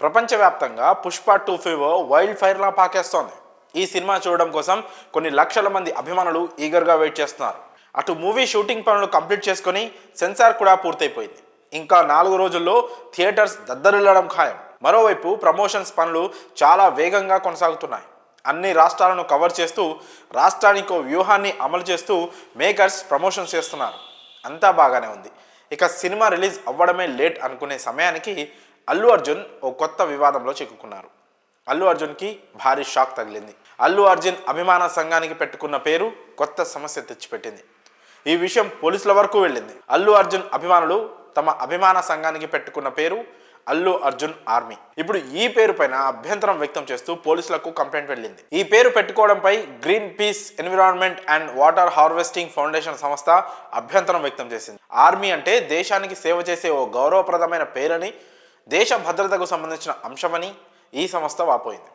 ప్రపంచవ్యాప్తంగా Pushpa 2 fever wild ఫైర్లా పాకేస్తోంది. ఈ cinema చూడడం కోసం కొన్ని లక్షల మంది అభిమానులు ఈగర్గా వెయిట్ చేస్తున్నారు. అటు మూవీ షూటింగ్ పనులు కంప్లీట్ చేసుకొని సెన్సార్ కూడా పూర్తయిపోయింది. ఇంకా 4 రోజుల్లో థియేటర్స్ దద్దరిల్లడం ఖాయం. మరోవైపు ప్రమోషన్స్ పనులు చాలా వేగంగా కొనసాగుతున్నాయి. అన్ని రాష్ట్రాలను కవర్ చేస్తూ రాష్ట్రానికో వ్యూహాన్ని అమలు చేస్తూ మేకర్స్ ప్రమోషన్స్ చేస్తున్నారు. అంతా బాగానే ఉంది. ఇక సినిమా రిలీజ్ అవ్వడమే లేట్ అనుకునే సమయానికి అల్లు అర్జున్ ఓ కొత్త వివాదంలో చిక్కుకున్నారు. అల్లు అర్జున్కి భారీ షాక్ తగిలింది. అల్లు అర్జున్ అభిమాన సంఘానికి పెట్టుకున్న పేరు కొత్త సమస్య తెచ్చిపెట్టింది. ఈ విషయం పోలీసుల వరకు వెళ్ళింది. అల్లు అర్జున్ అభిమానులు తమ అభిమాన సంఘానికి పెట్టుకున్న పేరు అల్లు అర్జున్ ఆర్మీ. ఇప్పుడు ఈ పేరు పైన అభ్యంతరం వ్యక్తం చేస్తూ పోలీసులకు కంప్లైంట్ వెళ్ళింది. ఈ పేరు పెట్టుకోవడంపై Greenpeace Environment and Water Harvesting Foundation సంస్థ అభ్యంతరం వ్యక్తం చేసింది. ఆర్మీ అంటే దేశానికి సేవ చేసే ఓ గౌరవప్రదమైన పేరని, దేశ భద్రతకు సంబంధించిన అంశమని ఈ సంస్థ వాపోయింది.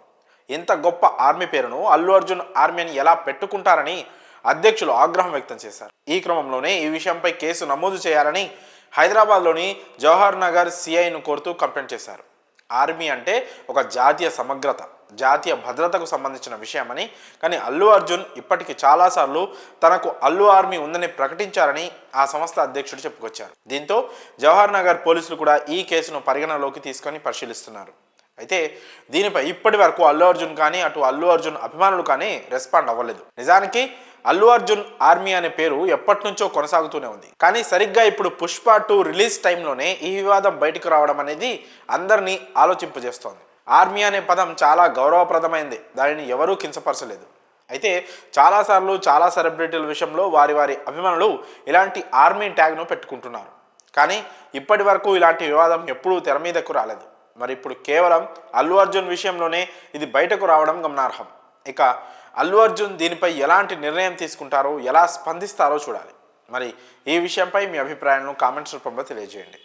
ఇంత గొప్ప ఆర్మీ పేరును అల్లు అర్జున్ ఆర్మీ అని ఎలా పెట్టుకుంటారని అధ్యక్షులు ఆగ్రహం వ్యక్తం చేశారు. ఈ క్రమంలోనే ఈ విషయంపై కేసు నమోదు చేయాలని హైదరాబాద్లోని జవహర్ నగర్ సిఐను కోరుతూ కంప్లైంట్ చేశారు. ఆర్మీ అంటే ఒక జాతీయ సమగ్రత, జాతీయ భద్రతకు సంబంధించిన విషయమని, కానీ అల్లు అర్జున్ ఇప్పటికి చాలాసార్లు తనకు అల్లు ఆర్మీ ఉందని ప్రకటించారని ఆ సంస్థ అధ్యక్షుడు చెప్పుకొచ్చారు. దీంతో జవహర్ నగర్ పోలీసులు కూడా ఈ కేసును పరిగణలోకి తీసుకొని పరిశీలిస్తున్నారు. అయితే దీనిపై ఇప్పటి వరకు అల్లు అర్జున్ కానీ అటు అల్లు అర్జున్ అభిమానులు కానీ రెస్పాండ్ అవ్వలేదు. నిజానికి అల్లు అర్జున్ ఆర్మీ అనే పేరు ఎప్పటి నుంచో కొనసాగుతూనే ఉంది. కానీ సరిగ్గా ఇప్పుడు పుష్ప 2 రిలీజ్ టైంలోనే ఈ వివాదం బయటకు రావడం అనేది అందరినీ ఆలోచింపజేస్తోంది. ఆర్మీ అనే పదం చాలా గౌరవప్రదమైంది, దానిని ఎవరూ కించపరచలేదు. అయితే చాలాసార్లు చాలా సెలబ్రిటీల విషయంలో వారి అభిమానులు ఇలాంటి ఆర్మీ ట్యాగ్ను పెట్టుకుంటున్నారు. కానీ ఇప్పటి వరకు ఇలాంటి వివాదం ఎప్పుడూ తెర మీదకు రాలేదు. మరి ఇప్పుడు కేవలం అల్లు అర్జున్ విషయంలోనే ఇది బయటకు రావడం గమనార్హం. ఇక అల్లు అర్జున్ దీనిపై ఎలాంటి నిర్ణయం తీసుకుంటారో, ఎలా స్పందిస్తారో చూడాలి. మరి ఈ విషయంపై మీ అభిప్రాయాలను కామెంట్స్ రూపంలో తెలియజేయండి.